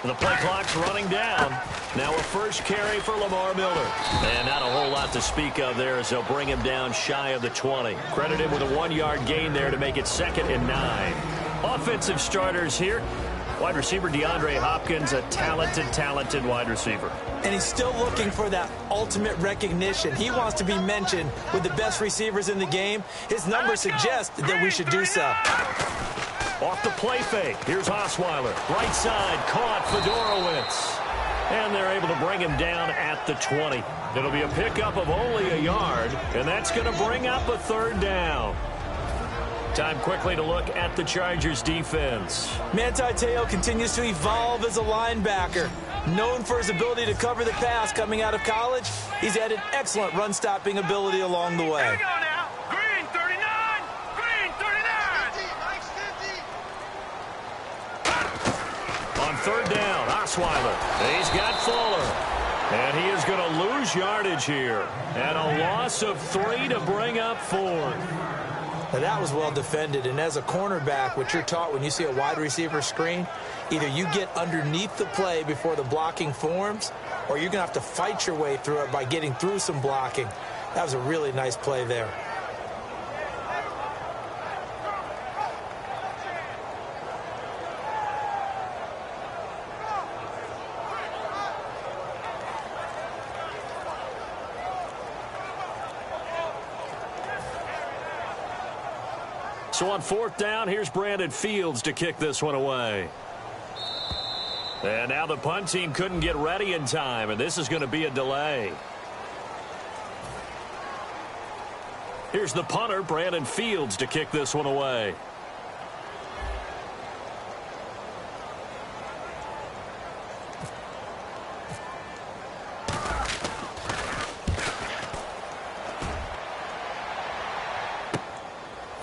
The play clock's running down. Now a first carry for Lamar Miller. And not a whole lot to speak of there as they'll bring him down shy of the 20. Credit him with a 1-yard gain there to make it 2nd and 9. Offensive starters here. Wide receiver DeAndre Hopkins, a talented wide receiver. And he's still looking for that ultimate recognition. He wants to be mentioned with the best receivers in the game. His numbers suggest that we should do so. Off the play fake. Here's Osweiler. Right side, caught Fedorowicz. And they're able to bring him down at the 20. It'll be a pickup of only a yard, and that's going to bring up a 3rd down. Time quickly to look at the Chargers defense. Manti Te'o continues to evolve as a linebacker. Known for his ability to cover the pass coming out of college, he's had an excellent run-stopping ability along the way. Here we go now. Green 39. Green 39. On 3rd down, Osweiler. He's got Fuller. And he is going to lose yardage here. And a loss of 3 to bring up 4. Now that was well defended, and as a cornerback, what you're taught when you see a wide receiver screen, either you get underneath the play before the blocking forms, or you're going to have to fight your way through it by getting through some blocking. That was a really nice play there. So on 4th down, here's Brandon Fields to kick this one away. And now the punt team couldn't get ready in time, and this is going to be a delay. Here's the punter, Brandon Fields, to kick this one away.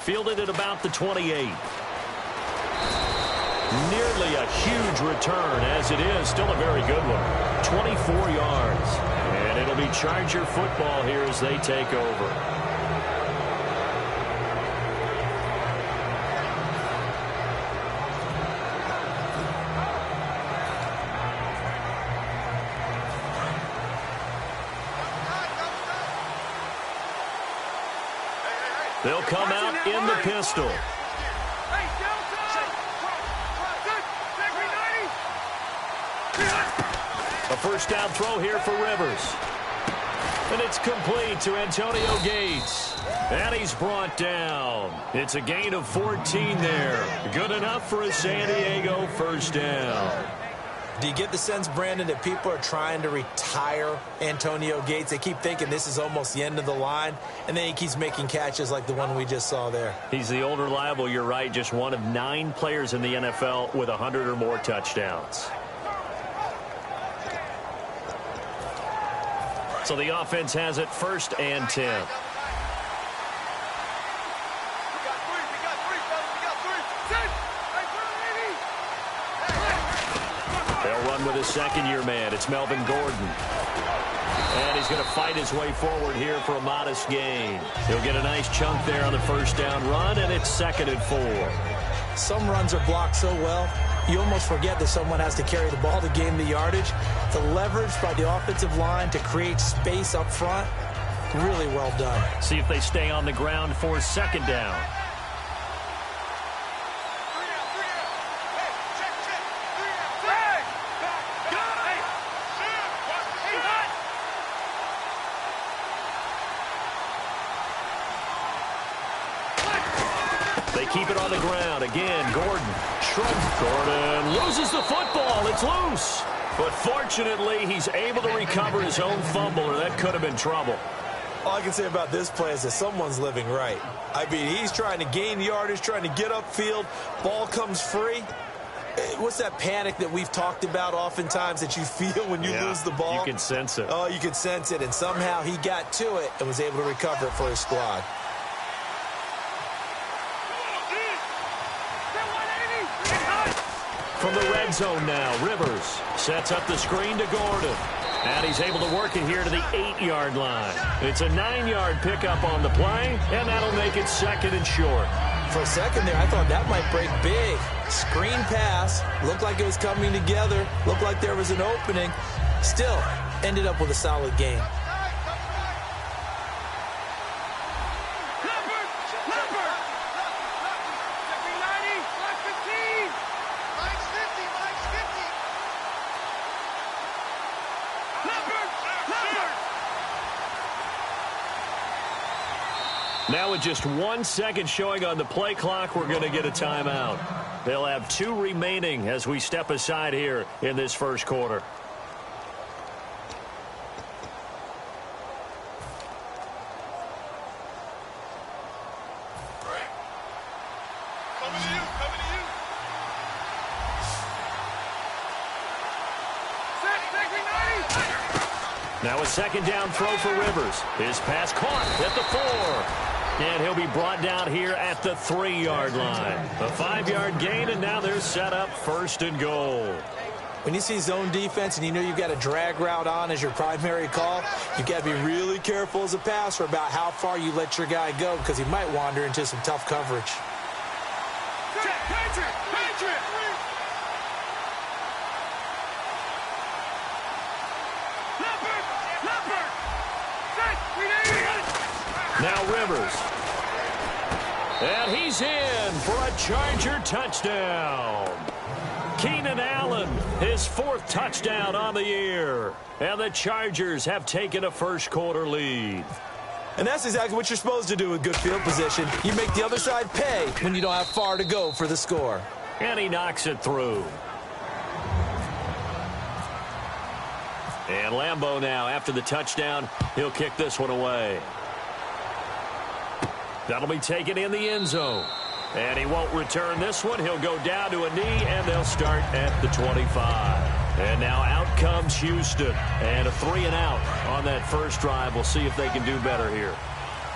Fielded at about the 28. Nearly a huge return, as it is still a very good one. 24 yards. And it'll be Charger football here as they take over. They'll come out in the pistol. A first down throw here for Rivers. And it's complete to Antonio Gates. And he's brought down. It's a gain of 14 there. Good enough for a San Diego first down. Do you get the sense, Brandon, that people are trying to retire Antonio Gates? They keep thinking this is almost the end of the line, and then he keeps making catches like the one we just saw there. He's the old reliable, you're right, just one of 9 players in the NFL with 100 or more touchdowns. So the offense has it 1st and 10. With his 2nd-year man, it's Melvin Gordon. And he's going to fight his way forward here for a modest gain. He'll get a nice chunk there on the first down run, and it's 2nd and 4. Some runs are blocked so well, you almost forget that someone has to carry the ball to gain the yardage. The leverage by the offensive line to create space up front, really well done. See if they stay on the ground for 2nd down. They keep it on the ground. Again, Gordon. Gordon loses the football. It's loose. But fortunately, he's able to recover his own fumble, or that could have been trouble. All I can say about this play is that someone's living right. I mean, he's trying to gain yardage, trying to get upfield. Ball comes free. What's that panic that we've talked about oftentimes that you feel when you lose the ball? You can sense it. Oh, you can sense it. And somehow he got to it and was able to recover it for his squad. From the red zone now, Rivers sets up the screen to Gordon. And he's able to work it here to the 8-yard line. It's a 9-yard pickup on the play, and that'll make it 2nd and short. For a second there, I thought that might break big. Screen pass, looked like it was coming together, looked like there was an opening. Still, ended up with a solid game. Now with just 1 second showing on the play clock, we're going to get a timeout. They'll have 2 remaining as we step aside here in this first quarter. Now a second down throw for Rivers. His pass caught at the 4. And he'll be brought down here at the 3-yard line. A 5-yard gain, and now they're set up 1st and goal. When you see zone defense and you know you've got a drag route on as your primary call, you've got to be really careful as a passer about how far you let your guy go because he might wander into some tough coverage. Now Rivers. And he's in for a Charger touchdown. Keenan Allen, his 4th touchdown on the year. And the Chargers have taken a first quarter lead. And that's exactly what you're supposed to do with good field position. You make the other side pay when you don't have far to go for the score. And he knocks it through. And Lambeau now, after the touchdown, he'll kick this one away. That'll be taken in the end zone. And he won't return this one. He'll go down to a knee, and they'll start at the 25. And now out comes Houston. And a 3-and-out on that first drive. We'll see if they can do better here.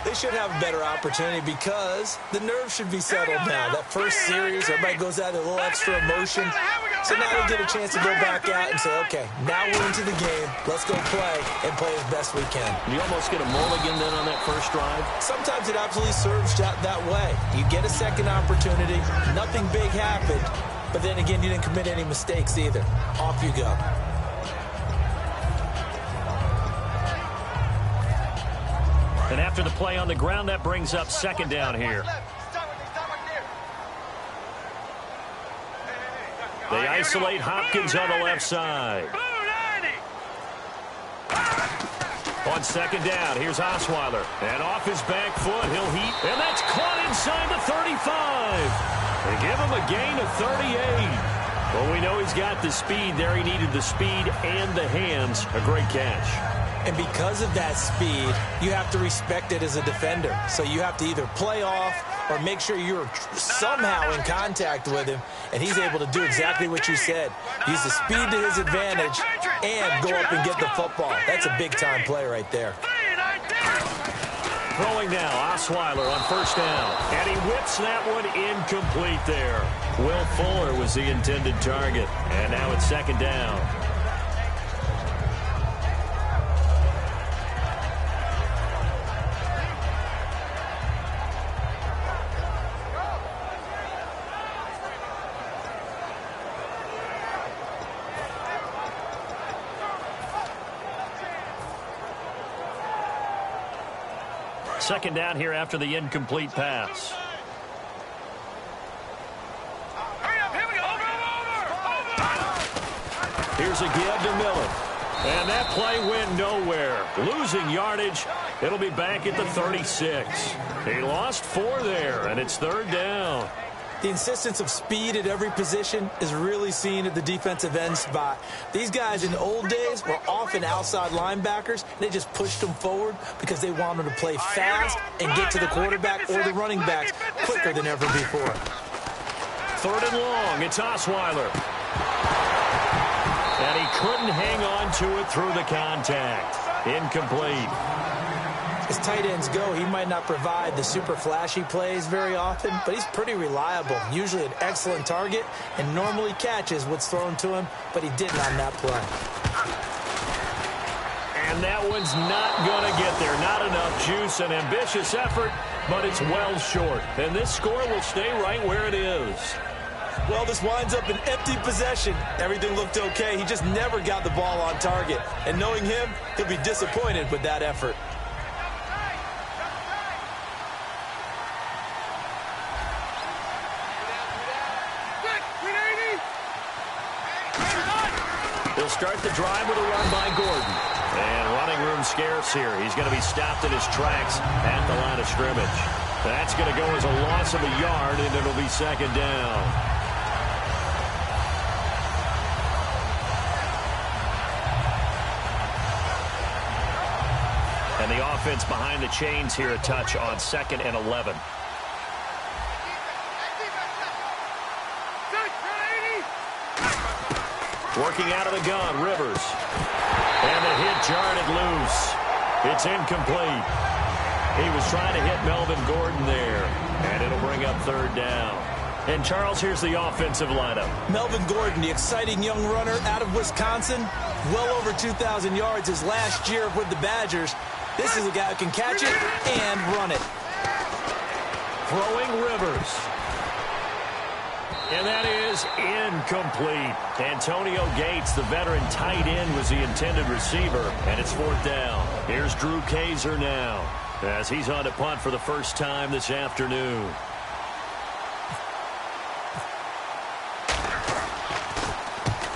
They should have a better opportunity because the nerves should be settled now. That first series, everybody goes out with a little extra emotion. So now they get a chance to go back out and say, okay, now we're into the game. Let's go play and play as best we can. You almost get a mulligan then on that first drive? Sometimes it absolutely serves that way. You get a second opportunity. Nothing big happened. But then again, you didn't commit any mistakes either. Off you go. And after the play on the ground, that brings up second down here. They isolate Hopkins on the left side. On second down, here's Osweiler. And off his back foot, he'll heat. And that's caught inside the 35. They give him a gain of 38. Well, we know he's got the speed there. He needed the speed and the hands. A great catch. And because of that speed, you have to respect it as a defender. So you have to either play off or make sure you're somehow in contact with him, and he's able to do exactly what you said. Use the speed to his advantage and go up and get the football. That's a big-time play right there. Throwing now, Osweiler on first down. And he whips that one incomplete there. Will Fuller was the intended target. And now it's second down. Second down here after the incomplete pass. Here's a give to Miller. And that play went nowhere. Losing yardage. It'll be back at the 36. He lost 4 there, and it's third down. The insistence of speed at every position is really seen at the defensive end spot. These guys in the old days were often outside linebackers. They just pushed them forward because they wanted to play fast and get to the quarterback or the running backs quicker than ever before. Third and long. It's Osweiler. And he couldn't hang on to it through the contact. Incomplete. As tight ends go, he might not provide the super flashy plays very often, but he's pretty reliable. Usually an excellent target and normally catches what's thrown to him, but he didn't on that play. And that one's not going to get there. Not enough juice. An ambitious effort, but it's well short. And this score will stay right where it is. Well, this winds up an empty possession. Everything looked okay. He just never got the ball on target. And knowing him, he'll be disappointed with that effort. He'll start the drive with a run by Gordon. And running room scarce here. He's going to be stopped in his tracks at the line of scrimmage. That's going to go as a loss of a yard, and it'll be second down. And the offense behind the chains here a touch on 2nd and 11. Working out of the gun, Rivers. And the hit jarred it loose. It's incomplete. He was trying to hit Melvin Gordon there. And it'll bring up 3rd down. And, Charles, here's the offensive lineup. Melvin Gordon, the exciting young runner out of Wisconsin. Well over 2,000 yards his last year with the Badgers. This is a guy who can catch it and run it. Throwing Rivers. And that is incomplete. Antonio Gates, the veteran tight end, was the intended receiver. And it's 4th down. Here's Drew Kaiser now as he's on to punt for the first time this afternoon.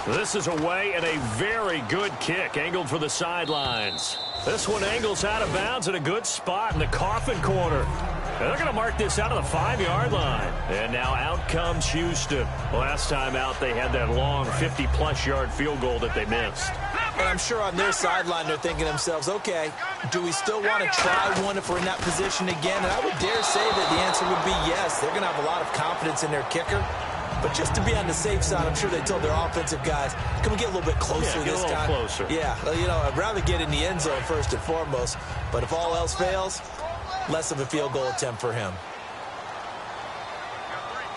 This is away and a very good kick angled for the sidelines. This one angles out of bounds at a good spot in the coffin corner. And they're going to mark this out of the 5-yard line. And now out comes Houston. Last time out, they had that long 50-plus yard field goal that they missed. And I'm sure on their sideline they're thinking to themselves, okay, do we still want to try one if we're in that position again? And I would dare say that the answer would be yes. They're going to have a lot of confidence in their kicker. But just to be on the safe side, I'm sure they told their offensive guys, can we get a little bit closer this time? Get a little closer. Yeah, you know, I'd rather get in the end zone first and foremost. But if all else fails, less of a field goal attempt for him.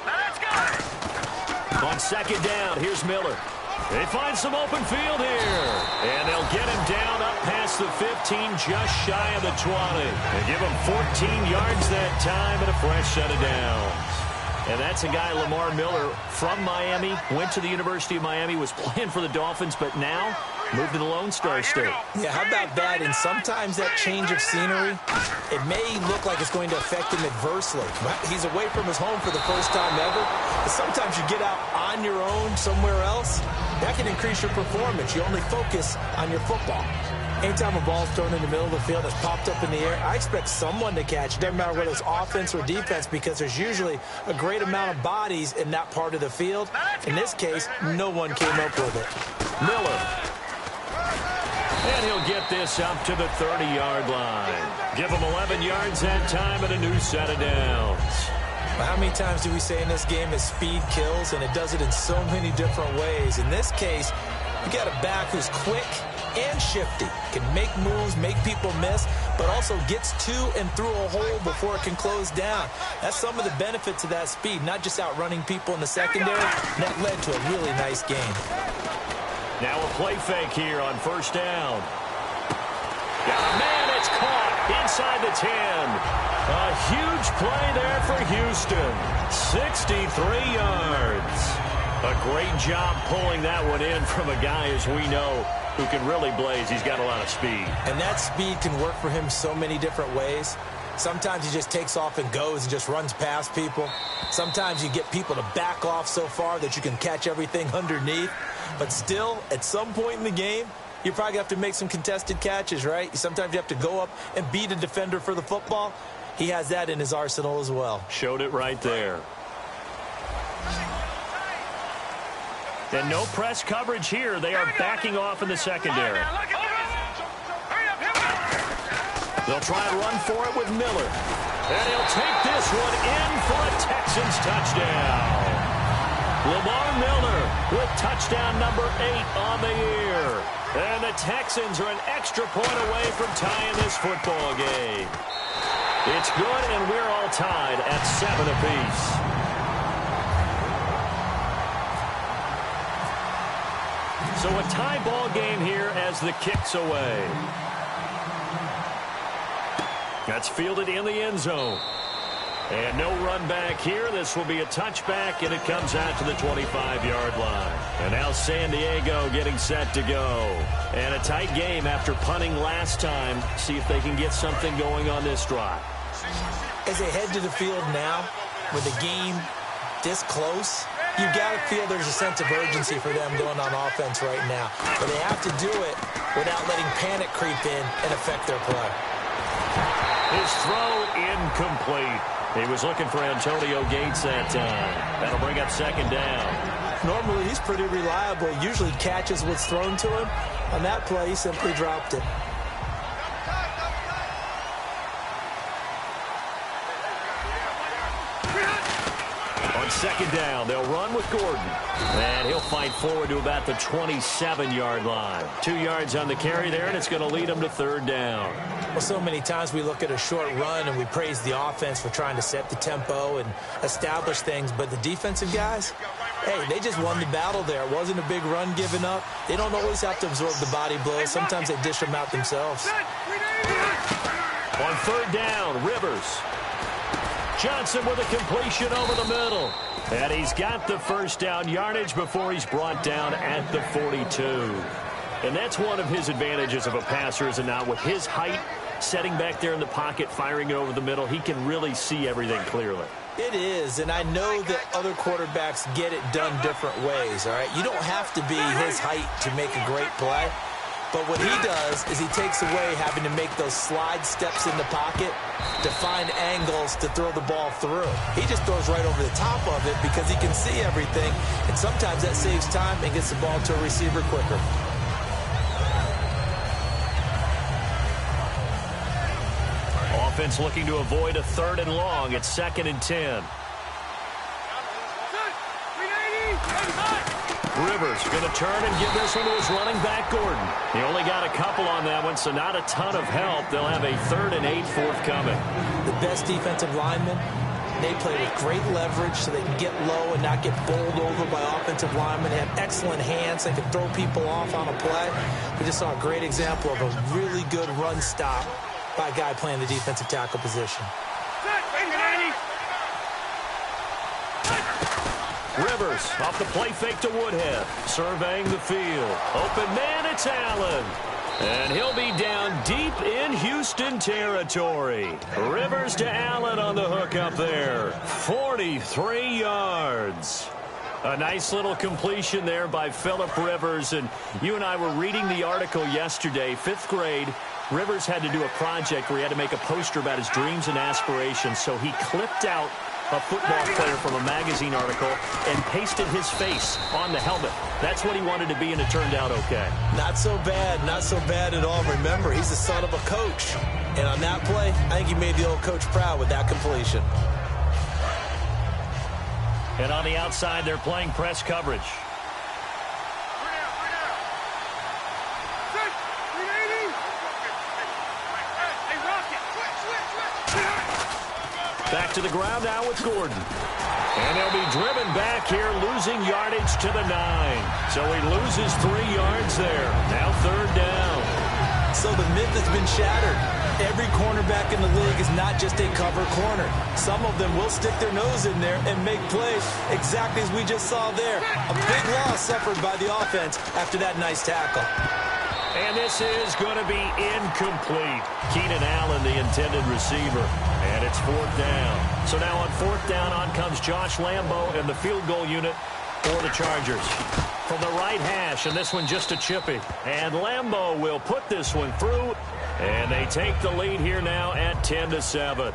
Let's go! On 2nd down, here's Miller. They find some open field here. And they'll get him down up past the 15, just shy of the 20. They give him 14 yards that time and a fresh set of downs. And that's a guy, Lamar Miller, from Miami, went to the University of Miami, was playing for the Dolphins, but now moved to the Lone Star State. Yeah, how about that? And sometimes that change of scenery, it may look like it's going to affect him adversely. He's away from his home for the first time ever. But sometimes you get out on your own somewhere else, that can increase your performance. You only focus on your football. Anytime a ball's thrown in the middle of the field that's popped up in the air, I expect someone to catch it. Doesn't matter whether it's offense or defense, because there's usually a great amount of bodies in that part of the field. In this case, no one came up with it. Miller. And he'll get this up to the 30-yard line. Give him 11 yards that time and a new set of downs. Well, how many times do we say in this game that speed kills, and it does it in so many different ways? In this case, you got a back who's quick and shifty, can make moves, make people miss, but also gets to and through a hole before it can close down. That's some of the benefits of that speed, not just outrunning people in the secondary. That led to a really nice game. Now a play fake here on 1st down. Man, it's caught inside the 10. A huge play there for Houston. 63 yards. A great job pulling that one in from a guy, as we know, who can really blaze. He's got a lot of speed. And that speed can work for him so many different ways. Sometimes he just takes off and goes and just runs past people. Sometimes you get people to back off so far that you can catch everything underneath. But still, at some point in the game, you probably have to make some contested catches, right? Sometimes you have to go up and beat a defender for the football. He has that in his arsenal as well. Showed it right there. And no press coverage here. They are backing off in the secondary. They'll try and run for it with Miller. And he'll take this one in for a Texans touchdown. Lamar Miller with touchdown number 8 on the year. And the Texans are an extra point away from tying this football game. It's good, and we're all tied at 7 apiece. So a tie ball game here as the kick's away. That's fielded in the end zone. And no run back here. This will be a touchback, and it comes out to the 25-yard line. And now San Diego getting set to go. And a tight game after punting last time. See if they can get something going on this drive. As they head to the field now, with the game this close, you've got to feel there's a sense of urgency for them going on offense right now. But they have to do it without letting panic creep in and affect their play. His throw incomplete. He was looking for Antonio Gates that time. That'll bring up second down. Normally, he's pretty reliable. Usually catches what's thrown to him. On that play, he simply dropped it. On second down, they'll run with Gordon. And he'll fight forward to about the 27-yard line. 2 yards on the carry there, and it's going to lead him to third down. Well, so many times we look at a short run and we praise the offense for trying to set the tempo and establish things. But the defensive guys, hey, they just won the battle there. It wasn't a big run given up. They don't always have to absorb the body blows. Sometimes they dish them out themselves. On third down, Rivers. Johnson with a completion over the middle. And he's got the first down yardage before he's brought down at the 42. And that's one of his advantages of a passer, is not with his height, setting back there in the pocket, firing it over the middle. He can really see everything clearly. It is, and I know that other quarterbacks get it done different ways, all right? You don't have to be his height to make a great play. But what he does is he takes away having to make those slide steps in the pocket to find angles to throw the ball through. He just throws right over the top of it because he can see everything, and sometimes that saves time and gets the ball to a receiver quicker. Offense looking to avoid a third and long. It's 2nd and 10. Rivers going to turn and give this one to his running back, Gordon. He only got a couple on that one, so not a ton of help. They'll have a 3rd and 8 forthcoming. The best defensive linemen, they play with great leverage so they can get low and not get bowled over by offensive linemen. They have excellent hands. They can throw people off on a play. We just saw a great example of a really good run stop by a guy playing the defensive tackle position. Rivers off the play fake to Woodhead, surveying the field. Open man, it's Allen. And he'll be down deep in Houston territory. Rivers to Allen on the hook up there. 43 yards. A nice little completion there by Phillip Rivers. And you and I were reading the article yesterday, 5th grade. Rivers had to do a project where he had to make a poster about his dreams and aspirations. So he clipped out a football player from a magazine article and pasted his face on the helmet. That's what he wanted to be, and it turned out okay. Not so bad at all. Remember, he's the son of a coach. And on that play, I think he made the old coach proud with that completion. And on the outside, they're playing press coverage. Back to the ground now with Gordon. And they'll be driven back here, losing yardage to the 9. So he loses 3 yards there. Now 3rd down. So the myth has been shattered. Every cornerback in the league is not just a cover corner. Some of them will stick their nose in there and make plays exactly as we just saw there. A big loss suffered by the offense after that nice tackle. And this is going to be incomplete. Keenan Allen, the intended receiver. And it's 4th down. So now on 4th down, on comes Josh Lambo and the field goal unit for the Chargers. From the right hash, and this one just a chippy. And Lambo will put this one through. And they take the lead here now at 10-7.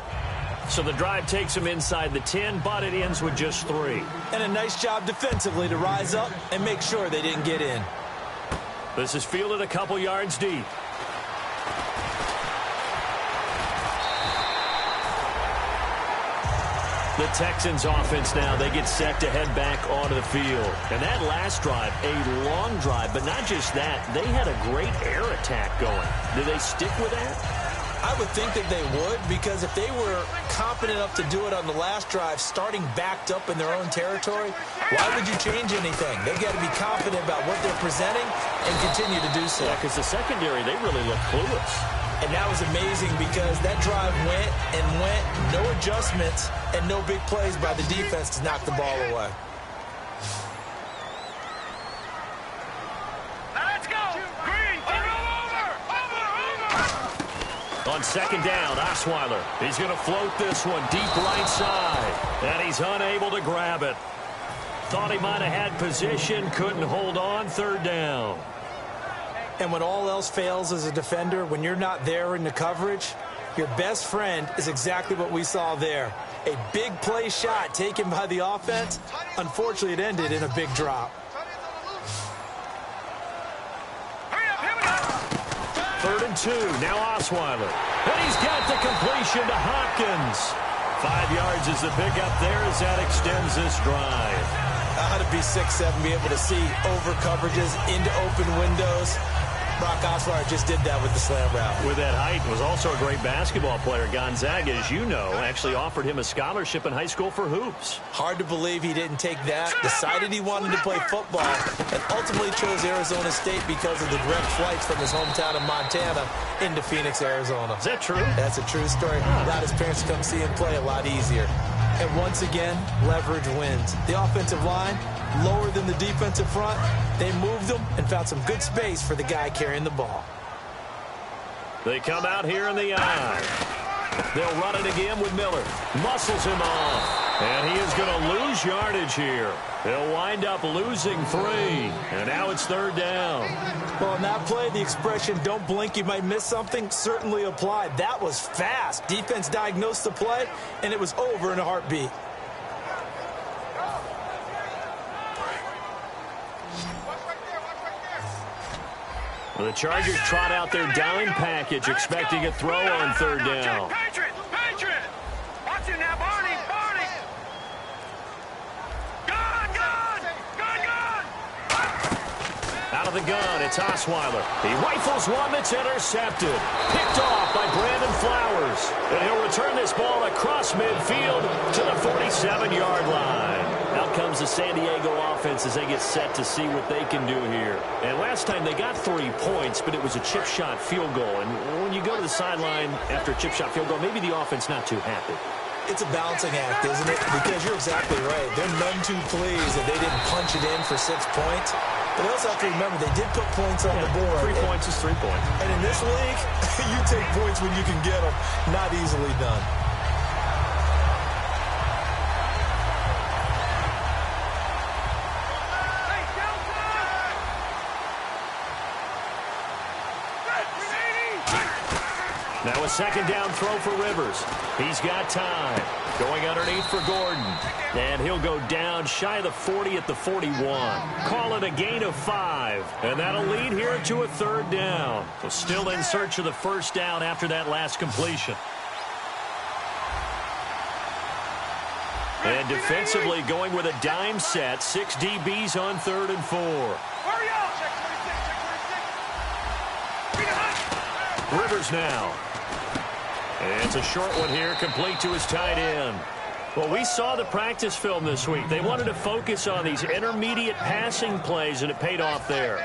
So the drive takes them inside the 10, but it ends with just 3. And a nice job defensively to rise up and make sure they didn't get in. This is fielded a couple yards deep. The Texans offense now, they get set to head back onto the field. And that last drive, a long drive, but not just that, they had a great air attack going. Do they stick with that? I would think that they would, because if they were confident enough to do it on the last drive, starting backed up in their own territory, why would you change anything? They've got to be confident about what they're presenting and continue to do so. Yeah, because the secondary, they really look clueless. And that was amazing because that drive went and went, no adjustments and no big plays by the defense to knock the ball away. Let's go! Green, over! On second down, Osweiler. He's going to float this one deep right side. And he's unable to grab it. Thought he might have had position, couldn't hold on, third down. And when all else fails as a defender, when you're not there in the coverage, your best friend is exactly what we saw there. A big play shot taken by the offense. Unfortunately, it ended in a big drop. Third and 2, now Osweiler. And he's got the completion to Hopkins. 5 yards is the pickup there as that extends this drive. How to be 6'7", be able to see over coverages into open windows. Brock Osweiler just did that with the slam route. With that height, was also a great basketball player. Gonzaga, as you know, actually offered him a scholarship in high school for hoops. Hard to believe he didn't take that, decided he wanted to play football, and ultimately chose Arizona State because of the direct flights from his hometown of Montana into Phoenix, Arizona. Is that true? That's a true story. Allowed his parents to come see him play a lot easier. And once again, leverage wins. The offensive line, lower than the defensive front. They moved them and found some good space for the guy carrying the ball. They come out here in the eye. They'll run it again with Miller. Muscles him off. And he is going to lose yardage here. He'll wind up losing 3. And now it's third down. Well, on that play, the expression, don't blink, you might miss something, certainly applied. That was fast. Defense diagnosed the play, and it was over in a heartbeat. The Chargers trot out their dime package, expecting a throw on third down. Patriot! Patriot! Watch it now, Barney! Barney! Gun! Gun! Gun! Gun! Out of the gun, it's Osweiler. He rifles one that's intercepted. Picked off by Brandon Flowers. And he'll return this ball across midfield to the 47-yard line. Out comes the San Diego offense as they get set to see what they can do here. And last time they got 3 points, but it was a chip shot field goal. And when you go to the sideline after a chip shot field goal, maybe the offense not too happy. It's a balancing act, isn't it? Because you're exactly right. They're none too pleased that they didn't punch it in for 6 points. But they also have to remember they did put points on the board. 3 points is 3 points. And in this league, you take points when you can get them. Not easily done. Now a second down throw for Rivers. He's got time. Going underneath for Gordon. And he'll go down shy of the 40 at the 41. Call it a gain of 5. And that'll lead here to a third down. So still in search of the first down after that last completion. And defensively going with a dime set. 6 DBs on 3rd and 4. Hurry up! Check 26, check 26. Rivers now. And it's a short one here, complete to his tight end. Well, we saw the practice film this week. They wanted to focus on these intermediate passing plays, and it paid off there.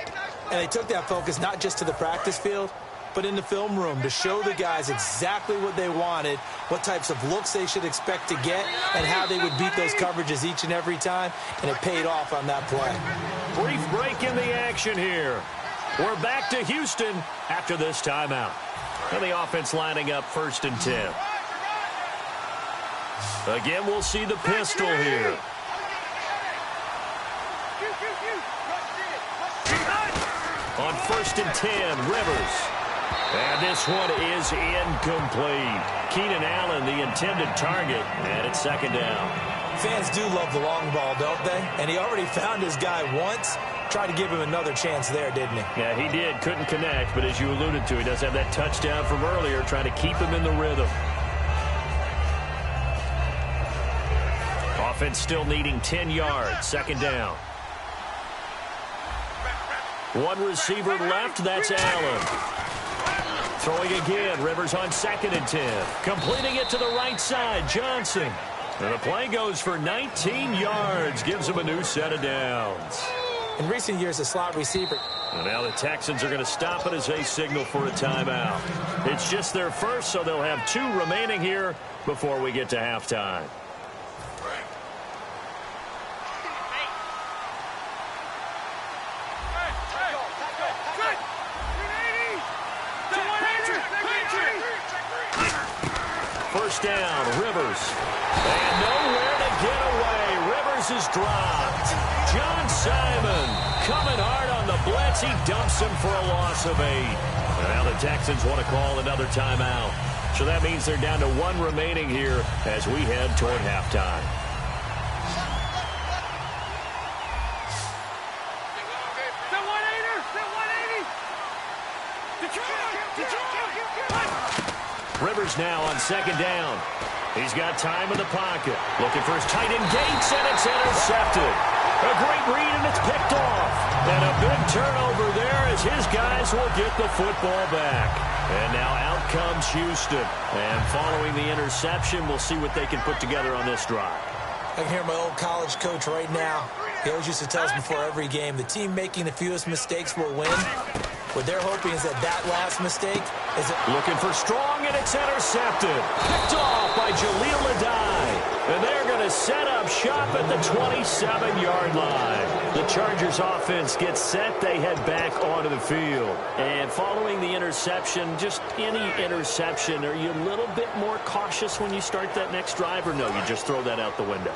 And they took that focus not just to the practice field, but in the film room to show the guys exactly what they wanted, what types of looks they should expect to get, and how they would beat those coverages each and every time, and it paid off on that play. Brief break in the action here. We're back to Houston after this timeout. And the offense lining up 1st and 10. Again, we'll see the pistol here. On 1st and 10, Rivers. And this one is incomplete. Keenan Allen, the intended target, and it's 2nd down. Fans do love the long ball, don't they? And he already found his guy once. Tried to give him another chance there, didn't he? Yeah, he did. Couldn't connect, but as you alluded to, he does have that touchdown from earlier, trying to keep him in the rhythm. Offense still needing 10 yards. 2nd down. One receiver left. That's Allen. Throwing again. Rivers on 2nd and 10. Completing it to the right side. Johnson. And the play goes for 19 yards. Gives him a new set of downs. In recent years, a slot receiver. And now the Texans are going to stop it as they signal for a timeout. It's just their first, so they'll have 2 remaining here before we get to halftime. First down, Rivers. And nowhere to get away. Rivers is dropped. John Simon coming hard on the blitz. He dumps him for a loss of 8. And now the Texans want to call another timeout. So that means they're down to 1 remaining here as we head toward halftime. Rivers now on second down. He's got time in the pocket. Looking for his tight end Gates, and it's intercepted. A great read, and it's picked off. And a big turnover there as his guys will get the football back. And now out comes Houston. And following the interception, we'll see what they can put together on this drive. I can hear my old college coach right now. He always used to tell us before every game, the team making the fewest mistakes will win. What they're hoping is that last mistake is it. Looking for Strong, and it's intercepted. Picked off by Jaleel Adai. And they're going to set up shop at the 27-yard line. The Chargers offense gets set. They head back onto the field. And following the interception, just any interception, are you a little bit more cautious when you start that next drive, or no, you just throw that out the window?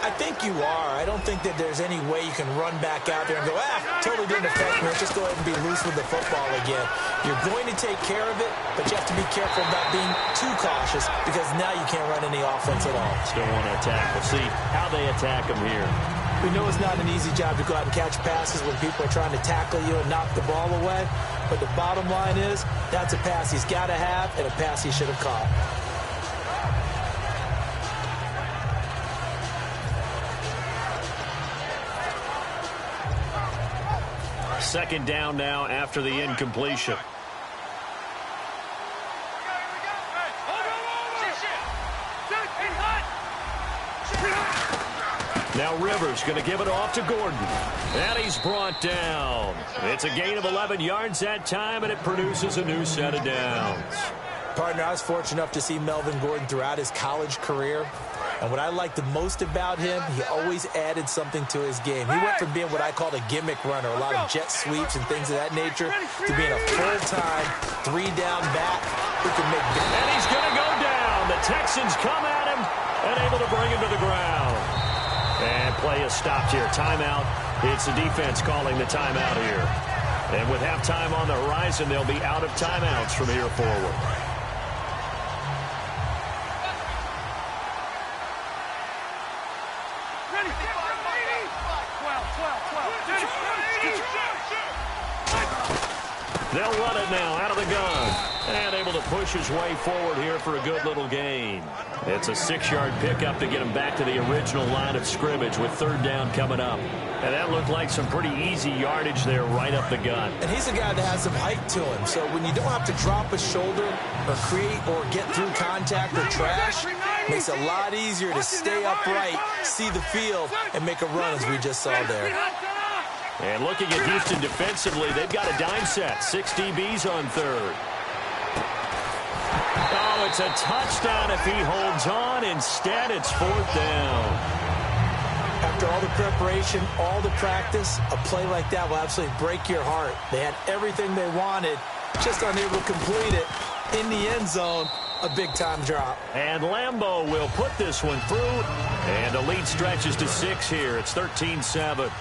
I think you are. I don't think that there's any way you can run back out there and go, totally didn't affect me. Let's just go ahead and be loose with the football again. You're going to take care of it, but you have to be careful about being too cautious because now you can't run any offense at all. Still want to attack. We'll see how they attack them here. We know it's not an easy job to go out and catch passes when people are trying to tackle you and knock the ball away, but the bottom line is that's a pass he's got to have and a pass he should have caught. Second down now after the incompletion. Now Rivers going to give it off to Gordon. And he's brought down. It's a gain of 11 yards that time, and it produces a new set of downs. Partner, I was fortunate enough to see Melvin Gordon throughout his college career. And what I liked the most about him, he always added something to his game. He went from being what I called a gimmick runner, a lot of jet sweeps and things of that nature, to being a full-time, 3-down back who can make big. And he's going to go down. The Texans come at him and able to bring him to the ground. And play is stopped here. Timeout. It's the defense calling the timeout here. And with halftime on the horizon, they'll be out of timeouts from here forward. They'll run it now out of the gun. And able to push his way forward here for a good little gain. It's a 6-yard pickup to get him back to the original line of scrimmage with third down coming up. And that looked like some pretty easy yardage there right up the gut. And he's a guy that has some height to him. So when you don't have to drop a shoulder or create or get through contact or trash, it makes it a lot easier to stay upright, see the field, and make a run as we just saw there. And looking at Houston defensively, they've got a dime set. 6 DBs on third. Oh, it's a touchdown if he holds on. Instead, it's fourth down. After all the preparation, all the practice, a play like that will absolutely break your heart. They had everything they wanted, just unable to complete it. In the end zone, a big-time drop. And Lambeau will put this one through. And the lead stretches to 6 here. It's 13-7.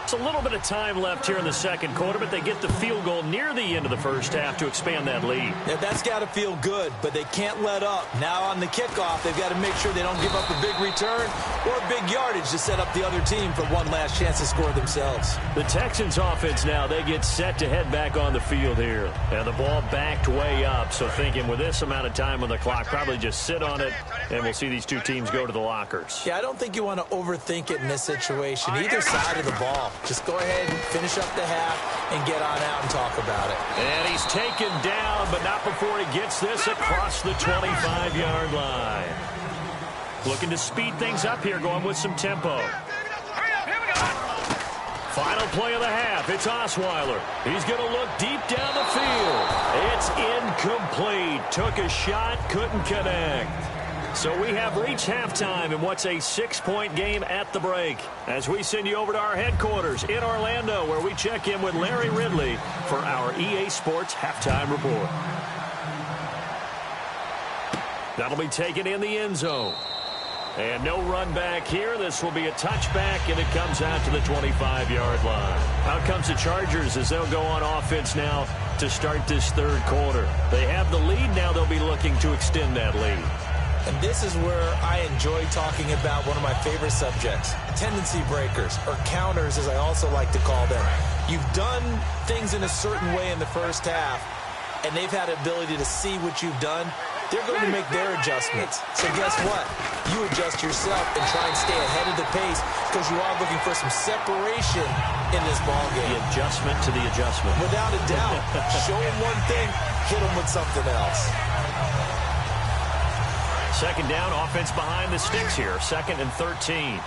It's a little bit of time left here in the second quarter, but they get the field goal near the end of the first half to expand that lead. Yeah, that's got to feel good, but they can't let up. Now on the kickoff, they've got to make sure they don't give up a big return or a big yardage to set up the other team for one last chance to score themselves. The Texans offense now, they get set to head back on the field here. And the ball backed way up, so thinking with this amount of time on the clock, probably just sit on it, and we'll see these two teams go to the lockers. Yeah, I don't think you want to overthink it in this situation, either side of the ball. Just go ahead and finish up the half and get on out and talk about it. And he's taken down, but not before he gets this across the 25-yard line. Looking to speed things up here, going with some tempo. Final play of the half. It's Osweiler. He's going to look deep down the field. It's incomplete. Took a shot, couldn't connect. So we have reached halftime in what's a 6-point game at the break, as we send you over to our headquarters in Orlando, where we check in with Larry Ridley for our EA Sports Halftime Report. That'll be taken in the end zone. And no run back here. This will be a touchback, and it comes out to the 25-yard line. Out comes the Chargers as they'll go on offense now to start this third quarter. They have the lead. Now they'll be looking to extend that lead. And this is where I enjoy talking about one of my favorite subjects, tendency breakers, or counters, as I also like to call them. You've done things in a certain way in the first half, and they've had the ability to see what you've done. They're going to make their adjustments. So guess what? You adjust yourself and try and stay ahead of the pace, because you are looking for some separation in this ball game. The adjustment to the adjustment. Without a doubt. Show them one thing, hit them with something else. Second down, offense behind the sticks here. 2nd and 13.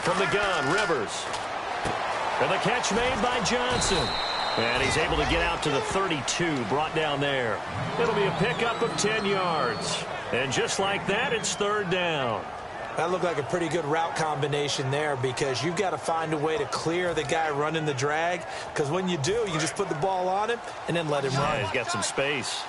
From the gun, Rivers. And the catch made by Johnson. And he's able to get out to the 32, brought down there. It'll be a pickup of 10 yards. And just like that, it's 3rd down. That looked like a pretty good route combination there, because you've got to find a way to clear the guy running the drag, because when you do, you just put the ball on him and then let him run. Yeah, he's got some space.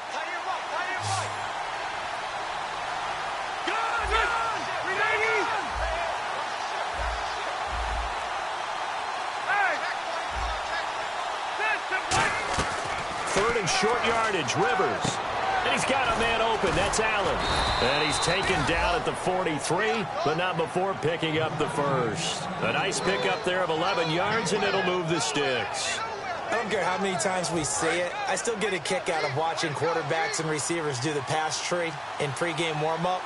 Short yardage, Rivers. And he's got a man open. That's Allen. And he's taken down at the 43, but not before picking up the first. A nice pickup there of 11 yards, and it'll move the sticks. I don't care how many times we say it. I still get a kick out of watching quarterbacks and receivers do the pass tree in pregame warm-up.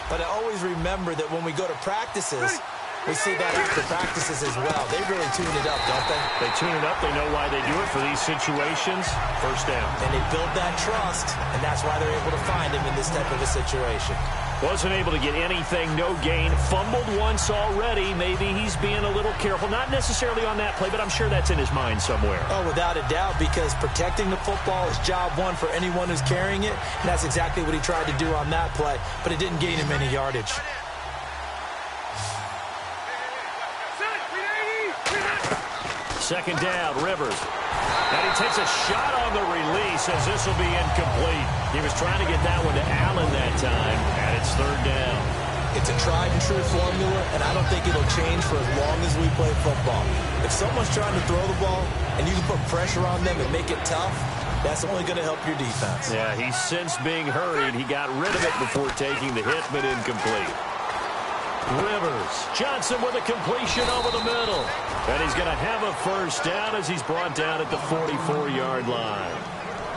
But I always remember that when we go to practices, we see that after practices as well. They really tune it up, don't they? They tune it up. They know why they do it for these situations. First down. And they build that trust, and that's why they're able to find him in this type of a situation. Wasn't able to get anything, no gain. Fumbled once already. Maybe he's being a little careful. Not necessarily on that play, but I'm sure that's in his mind somewhere. Oh, without a doubt, because protecting the football is job one for anyone who's carrying it, and that's exactly what he tried to do on that play, but it didn't gain him any yardage. Second down, Rivers. And he takes a shot on the release as this will be incomplete. He was trying to get that one to Allen that time, and it's 3rd down. It's a tried-and-true formula, and I don't think it'll change for as long as we play football. If someone's trying to throw the ball and you can put pressure on them and make it tough, that's only going to help your defense. Yeah, he's since being hurried. He got rid of it before taking the hit, but incomplete. Rivers. Johnson with a completion over the middle. And he's going to have a first down as he's brought down at the 44-yard line.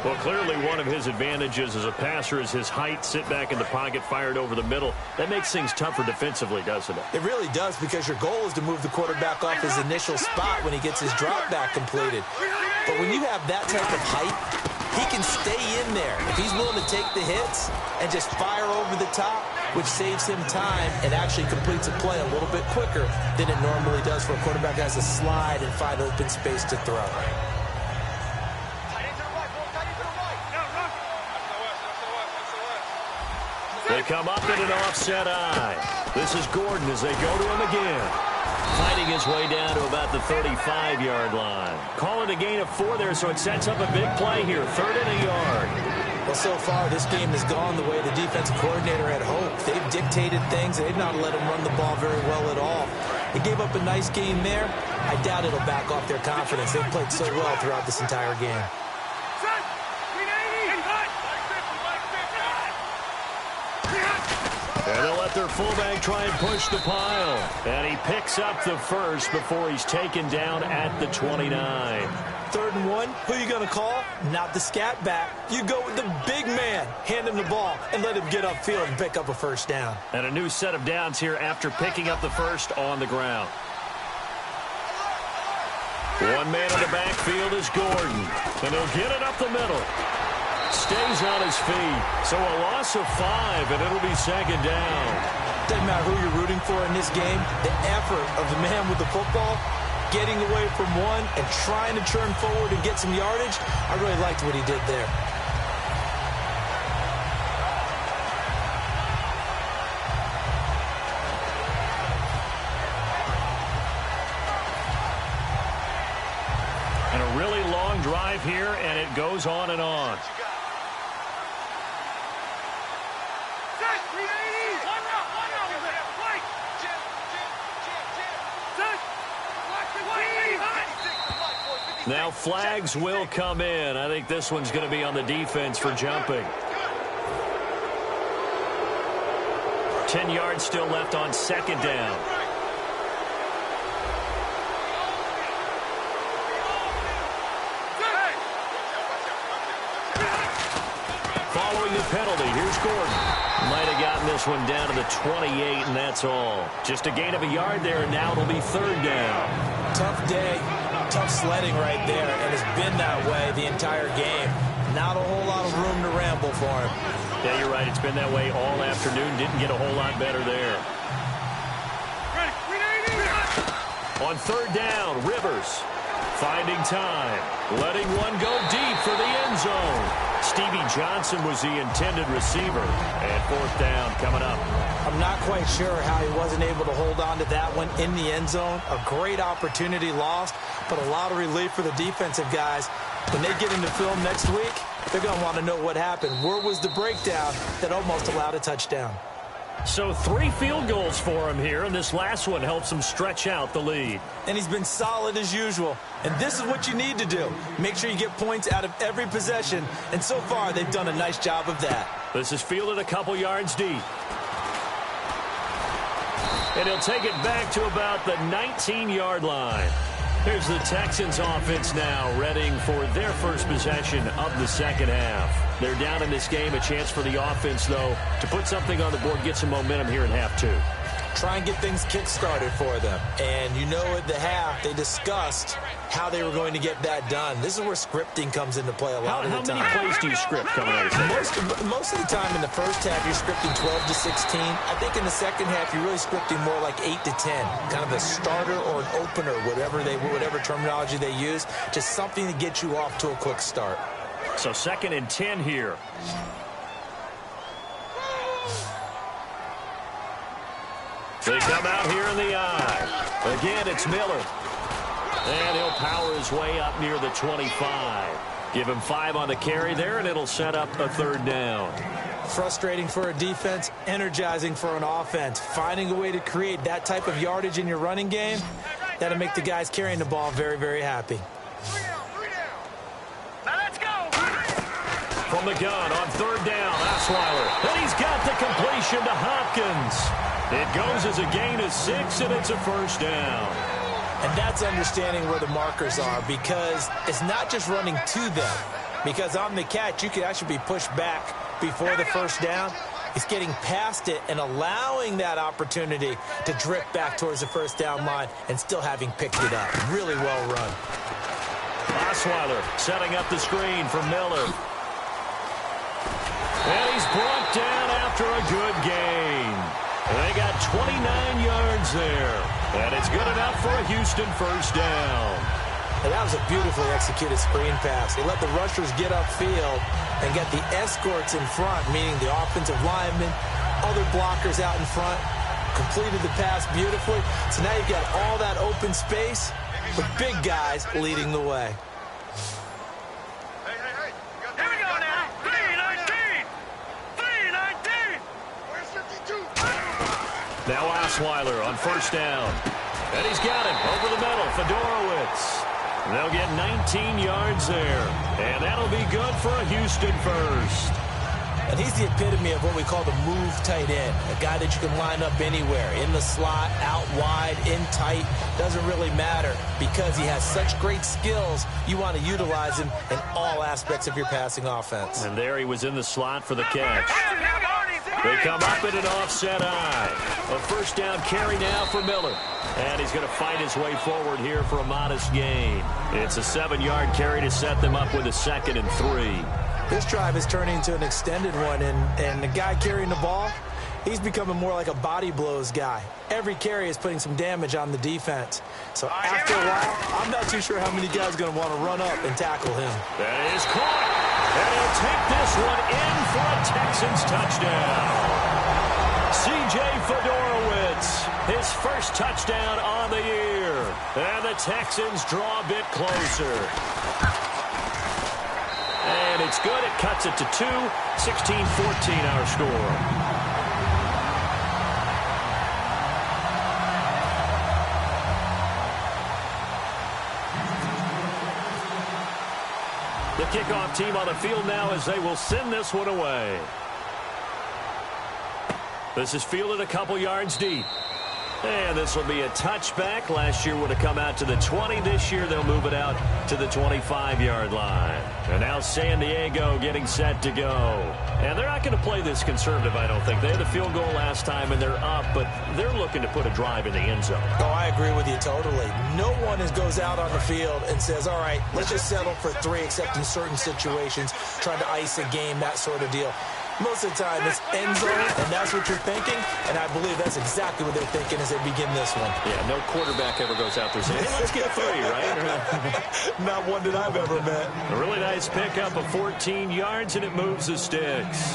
Well, clearly one of his advantages as a passer is his height. Sit back in the pocket, fired over the middle. That makes things tougher defensively, doesn't it? It really does, because your goal is to move the quarterback off his initial spot when he gets his drop back completed. But when you have that type of height, he can stay in there. If he's willing to take the hits and just fire over the top, which saves him time and actually completes a play a little bit quicker than it normally does for a quarterback who has to slide and find open space to throw. They come up in an offset eye. This is Gordon as they go to him again. Fighting his way down to about the 35-yard line. Call it a gain of 4 there, so it sets up a big play here. 3rd and a yard. Well, so far, this game has gone the way the defensive coordinator had hoped. They've dictated things. They've not let him run the ball very well at all. They gave up a nice game there. I doubt it'll back off their confidence. They've played so well throughout this entire game. And they'll let their fullback try and push the pile. And he picks up the first before he's taken down at the 29. 3rd and 1, who are you going to call? Not the scat back. You go with the big man. Hand him the ball and let him get upfield and pick up a first down. And a new set of downs here after picking up the first on the ground. One man in the backfield is Gordon. And he'll get it up the middle. Stays on his feet. So a loss of 5, and it'll be 2nd down. Doesn't matter who you're rooting for in this game, the effort of the man with the football, getting away from one and trying to turn forward and get some yardage, I really liked what he did there. And a really long drive here, and it goes on and on. Now flags will come in. I think this one's going to be on the defense for jumping. 10 yards still left on second down. Following the penalty, here's Gordon. Might have gotten this one down to the 28, and that's all. Just a gain of a yard there, and now it'll be third down. Tough day. Tough sledding right there, and it's been that way the entire game. Not a whole lot of room to ramble for him. Yeah, you're right. It's been that way all afternoon. Didn't get a whole lot better there. On third down, Rivers finding time. Letting one go deep for the end zone. Stevie Johnson was the intended receiver. And fourth down coming up. I'm not quite sure how he wasn't able to hold on to that one in the end zone. A great opportunity lost, but a lot of relief for the defensive guys. When they get into film next week, they're going to want to know what happened. Where was the breakdown that almost allowed a touchdown? So 3 field goals for him here, and this last one helps him stretch out the lead. And he's been solid as usual. And this is what you need to do. Make sure you get points out of every possession. And so far, they've done a nice job of that. This is fielded a couple yards deep. And he'll take it back to about the 19-yard line. Here's the Texans offense now, readying for their first possession of the second half. They're down in this game. A chance for the offense, though, to put something on the board, get some momentum here in half two. Try and get things kick-started for them. And you know at the half, they discussed how they were going to get that done. This is where scripting comes into play a lot of the time. How many plays do you script coming out of this? Most of the time in the first half, you're scripting 12 to 16. I think in the second half, you're really scripting more like 8 to 10. Kind of a starter or an opener, whatever terminology they use. Just something to get you off to a quick start. So 2nd and 10 here. They come out here in the eye. Again, it's Miller. And he'll power his way up near the 25. Give him 5 on the carry there, and it'll set up a third down. Frustrating for a defense, energizing for an offense. Finding a way to create that type of yardage in your running game, that'll make the guys carrying the ball very, very happy. Now let's go. From the gun on third down, Osweiler. And he's got the completion to Hopkins. It goes as a gain of 6, and it's a first down. And that's understanding where the markers are, because it's not just running to them. Because on the catch, you could actually be pushed back before the first down. It's getting past it and allowing that opportunity to drift back towards the first down line and still having picked it up. Really well run. Osweiler setting up the screen for Miller. And he's brought down after a good gain. They got 29 yards there. And it's good enough for a Houston first down. And that was a beautifully executed screen pass. They let the rushers get upfield and get the escorts in front, meaning the offensive linemen, other blockers out in front, completed the pass beautifully. So now you've got all that open space with big guys leading the way. Here we go now. 3-19. 3-19. Where's 52? Now Osweiler on first down. And he's got it over the middle. Fedorowicz. They'll get 19 yards there. And that'll be good for a Houston first. And he's the epitome of what we call the move tight end. A guy that you can line up anywhere. In the slot, out wide, in tight. Doesn't really matter. Because he has such great skills, you want to utilize him in all aspects of your passing offense. And there he was in the slot for the catch. They come up in an offset eye. A first down carry now for Miller. And he's going to fight his way forward here for a modest gain. It's a 7-yard carry to set them up with a 2nd and 3. This drive is turning into an extended one, and the guy carrying the ball, He's becoming more like a body blows guy. Every carry is putting some damage on the defense. So after a while, I'm not too sure how many guys are going to want to run up and tackle him. That is caught. And he'll take this one in for a Texans touchdown. C.J. Fedorowicz, his first touchdown on the year. And the Texans draw a bit closer. And it's good. It cuts it to 2. 16-14 our score. The kickoff team on the field now as they will send this one away. This is fielded a couple yards deep. And this will be a touchback. Last year would have come out to the 20. This year they'll move it out to the 25-yard line. And now San Diego getting set to go. And they're not going to play this conservative, I don't think. They had the field goal last time, and they're up, but they're looking to put a drive in the end zone. Oh, I agree with you totally. No one goes out on the field and says, all right, let's just settle for 3, except in certain situations, trying to ice a game, that sort of deal. Most of the time, it's end zone, and that's what you're thinking, and I believe that's exactly what they're thinking as they begin this one. Yeah, no quarterback ever goes out there saying, hey, let's get 3, right? Not one that I've ever met. A really nice pickup of 14 yards, and it moves the sticks.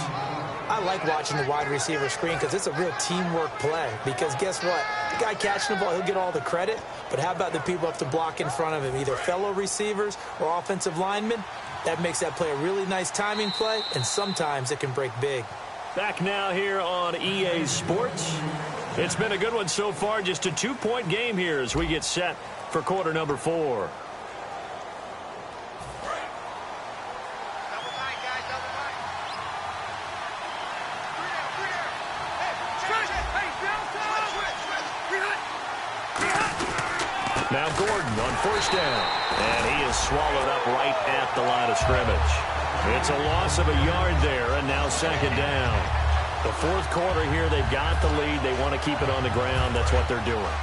I like watching the wide receiver screen because it's a real teamwork play. Because guess what? The guy catching the ball, he'll get all the credit, but how about the people up to block in front of him, either fellow receivers or offensive linemen? That makes that play a really nice timing play, and sometimes it can break big. Back now here on EA Sports. It's been a good one so far. Just a 2-point game here as we get set for quarter number 4. Now Gordon on first down. And he is swallowed up right at the line of scrimmage. It's a loss of a yard there, and now second down. The fourth quarter here, they've got the lead. They want to keep it on the ground. That's what they're doing.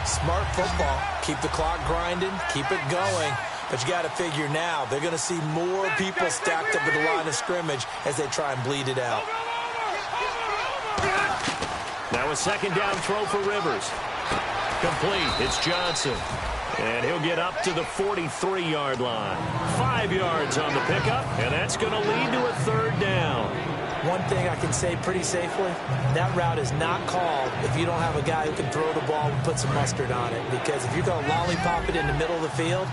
Smart football. Keep the clock grinding. Keep it going. But you got to figure now, they're going to see more people stacked up at the line of scrimmage as they try and bleed it out. Now a second down throw for Rivers. Complete. It's Johnson. And he'll get up to the 43-yard line. 5 yards on the pickup, and that's going to lead to a third down. One thing I can say pretty safely, that route is not called if you don't have a guy who can throw the ball and put some mustard on it. Because if you're going to lollipop it in the middle of the field,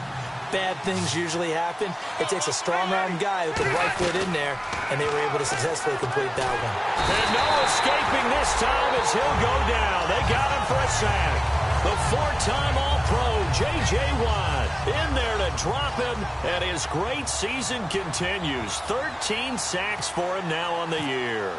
bad things usually happen. It takes a strong-arm guy who can rifle it in there, and they were able to successfully complete that one. And no escaping this time as he'll go down. They got him for a sack. The 4-time All-Pro, J.J. Watt, in there to drop him, and his great season continues. 13 sacks for him now on the year.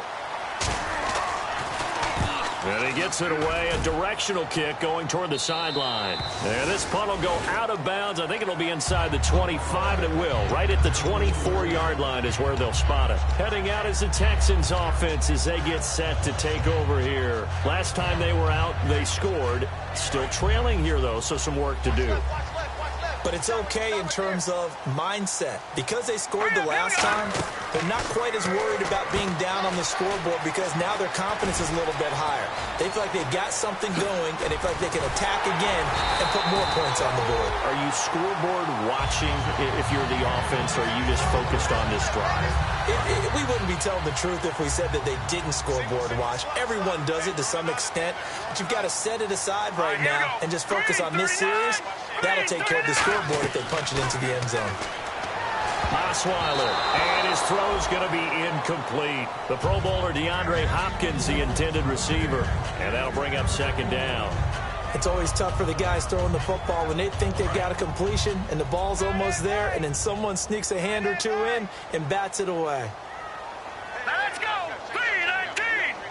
And he gets it away, a directional kick going toward the sideline. And this punt will go out of bounds. I think it'll be inside the 25, and it will. Right at the 24-yard line is where they'll spot it. Heading out is the Texans offense as they get set to take over here. Last time they were out, they scored. Still trailing here, though, so some work to do. But it's okay in terms of mindset. Because they scored the last time, they're not quite as worried about being down on the scoreboard because now their confidence is a little bit higher. They feel like they've got something going, and they feel like they can attack again and put more points on the board. Are you scoreboard watching if you're the offense, or are you just focused on this drive? We wouldn't be telling the truth if we said that they didn't scoreboard watch. Everyone does it to some extent, but you've got to set it aside right now and just focus on this series. That'll take care of the scoreboard if they punch it into the end zone. Osweiler, and his throw's going to be incomplete. The Pro Bowler DeAndre Hopkins, the intended receiver, and that'll bring up second down. It's always tough for the guys throwing the football when they think they've got a completion and the ball's almost there, and then someone sneaks a hand or two in and bats it away. Let's go!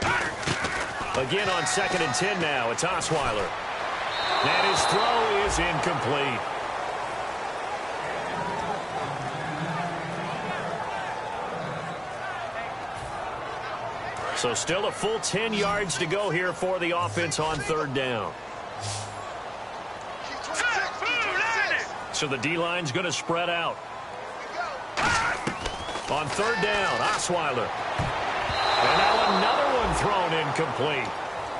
3-19! Again on 2nd and 10 now. It's Osweiler. And his throw is incomplete. So still a full 10 yards to go here for the offense on third down. So the D-line's going to spread out. On third down, Osweiler. And now another one thrown incomplete.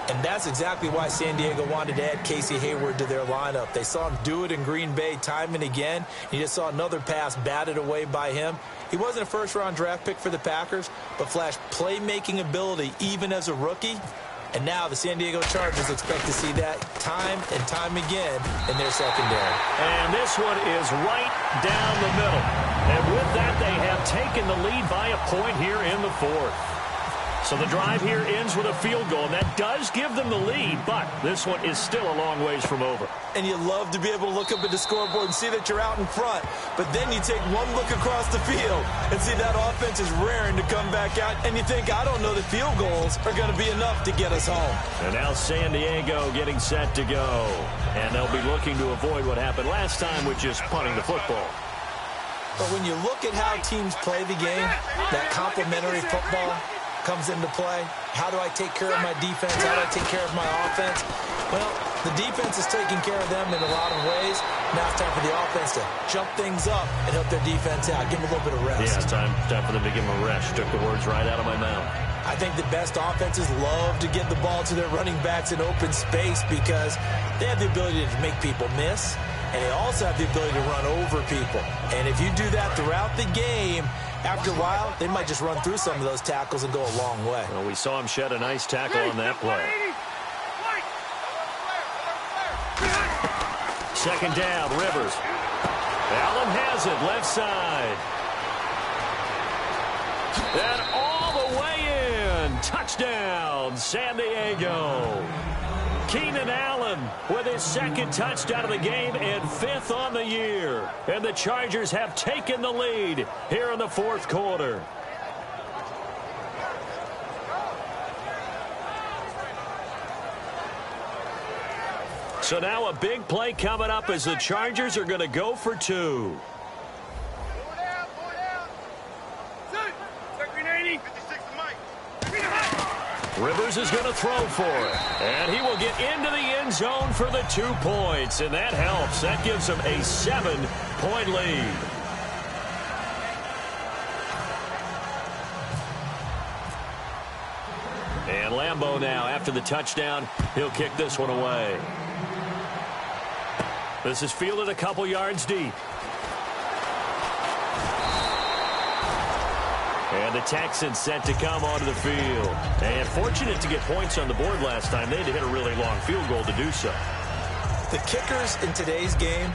And that's exactly why San Diego wanted to add Casey Hayward to their lineup. They saw him do it in Green Bay time and again. You just saw another pass batted away by him. He wasn't a first-round draft pick for the Packers, but flashed playmaking ability even as a rookie. And now the San Diego Chargers expect to see that time and time again in their secondary. And this one is right down the middle. And with that, they have taken the lead by a point here in the fourth. So the drive here ends with a field goal, and that does give them the lead, but this one is still a long ways from over. And you love to be able to look up at the scoreboard and see that you're out in front, but then you take one look across the field and see that offense is raring to come back out, and you think, I don't know that field goals are going to be enough to get us home. And now San Diego getting set to go, and they'll be looking to avoid what happened last time, which is punting the football. But when you look at how teams play the game, that complementary football comes into play. How do I take care of my defense? How do I take care of my offense? Well, the defense is taking care of them in a lot of ways. Now it's time for the offense to jump things up and help their defense out. Give them a little bit of rest. Yeah, time for them to give them a rest. Took the words right out of my mouth. I think the best offenses love to get the ball to their running backs in open space because they have the ability to make people miss, and they also have the ability to run over people. And if you do that throughout the game, after a while, they might just run through some of those tackles and go a long way. Well, we saw him shed a nice tackle on that play. Second down, Rivers. Allen has it, left side. And all the way in. Touchdown, San Diego. Keenan Allen with his second touchdown of the game and fifth on the year. And the Chargers have taken the lead here in the fourth quarter. So now a big play coming up as the Chargers are going to go for two. Rivers is going to throw for it. And he will get into the end zone for the 2 points. And that helps. That gives him a 7-point lead. And Lambeau now, after the touchdown, he'll kick this one away. This is fielded a couple yards deep. And the Texans set to come onto the field. And fortunate to get points on the board last time. They had to hit a really long field goal to do so. The kickers in today's game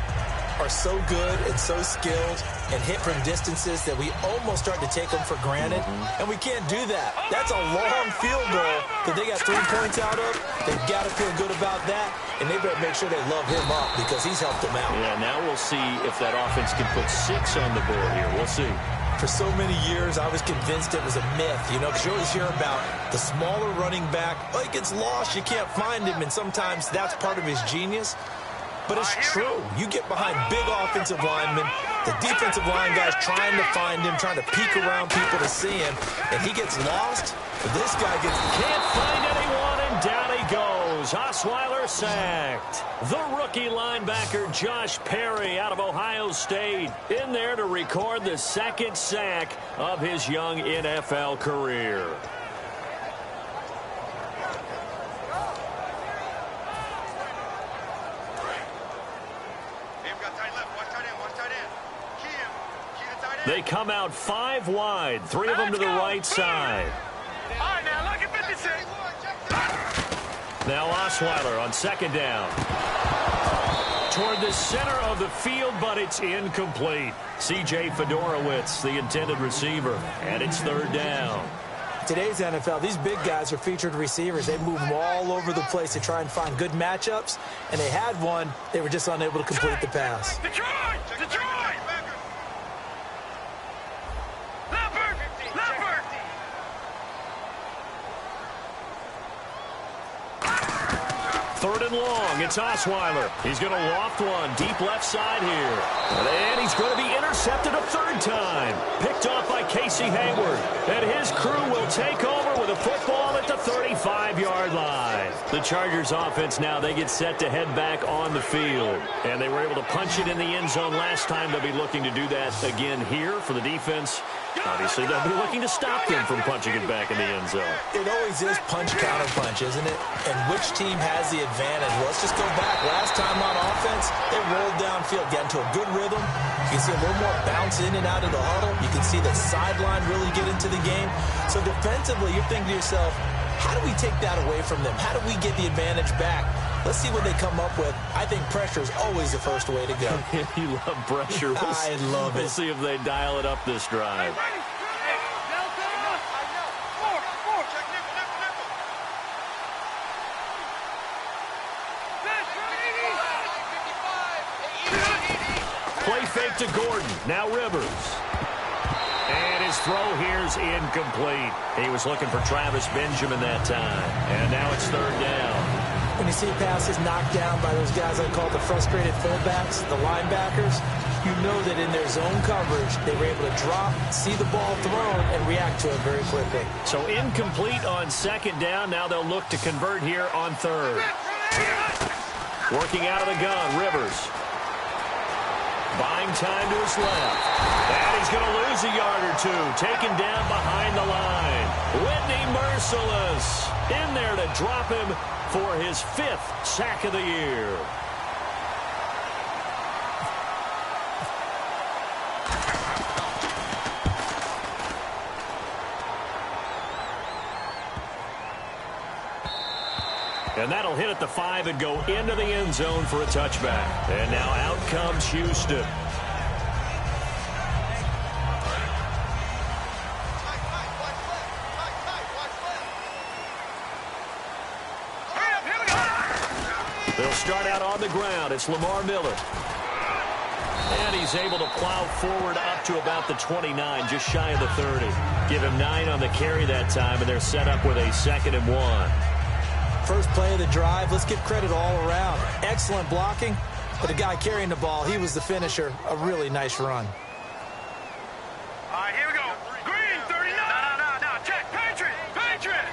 are so good and so skilled and hit from distances that we almost start to take them for granted. And we can't do that. That's a long field goal that they got 3 points out of. They've got to feel good about that. And they better make sure they love him up because he's helped them out. Yeah, now we'll see if that offense can put 6 on the board here. We'll see. For so many years, I was convinced it was a myth, you know, because you always hear about the smaller running back. Oh, he gets lost, you can't find him, and sometimes that's part of his genius. But it's true. You get behind big offensive linemen, the defensive line guys trying to find him, trying to peek around people to see him, and he gets lost. But this guy can't find anyone, and down he goes. Osweiler sacked. The rookie linebacker Josh Perry out of Ohio State in there to record the second sack of his young NFL career. They come out 5 wide, 3 of them to the right side. All right, now look at 56. Now Osweiler on second down. Toward the center of the field, but it's incomplete. C.J. Fedorowicz, the intended receiver, and it's third down. Today's NFL, these big guys are featured receivers. They move them all over the place to try and find good matchups, and they had one. They were just unable to complete the pass. Detroit! Detroit! Third and long, it's Osweiler. He's going to loft one deep left side here. And he's going to be intercepted a third time. Picked off by Casey Hayward. And his crew will take over with a football at the 35-yard line. The Chargers offense now, they get set to head back on the field. And they were able to punch it in the end zone last time. They'll be looking to do that again here for the defense. Obviously, they'll be looking to stop them from punching it back in the end zone. It always is punch-counter-punch, isn't it? And which team has the advantage? Well, let's just go back. Last time on offense, they rolled downfield, got into a good rhythm. You can see a little more bounce in and out of the huddle. You can see the sideline really get into the game. So defensively, you're thinking to yourself, how do we take that away from them? How do we get the advantage back? Let's see what they come up with. I think pressure is always the first way to go. You love pressure. I love it. We'll see if they dial it up this drive. Play fake to Gordon. Now Rivers. And his throw here's incomplete. He was looking for Travis Benjamin that time. And now it's third down. When you see passes knocked down by those guys I call the frustrated fullbacks, the linebackers, you know that in their zone coverage, they were able to drop, see the ball thrown, and react to it very quickly. So incomplete on second down. Now they'll look to convert here on third. Working out of the gun, Rivers. Buying time to his left. And he's going to lose a yard or two. Taken down behind the line. Whitney Merciless in there to drop him for his 5th sack of the year. And that'll hit at the 5 and go into the end zone for a touchback. And now out comes Houston. They'll start out on the ground. It's Lamar Miller. And he's able to plow forward up to about the 29, just shy of the 30. Give him 9 on the carry that time, and they're set up with a 2nd and 1. First play of the drive, let's give credit all around. Excellent blocking, but the guy carrying the ball, he was the finisher. A really nice run. All right, here we go. Green, 39. No. Check. Patriot.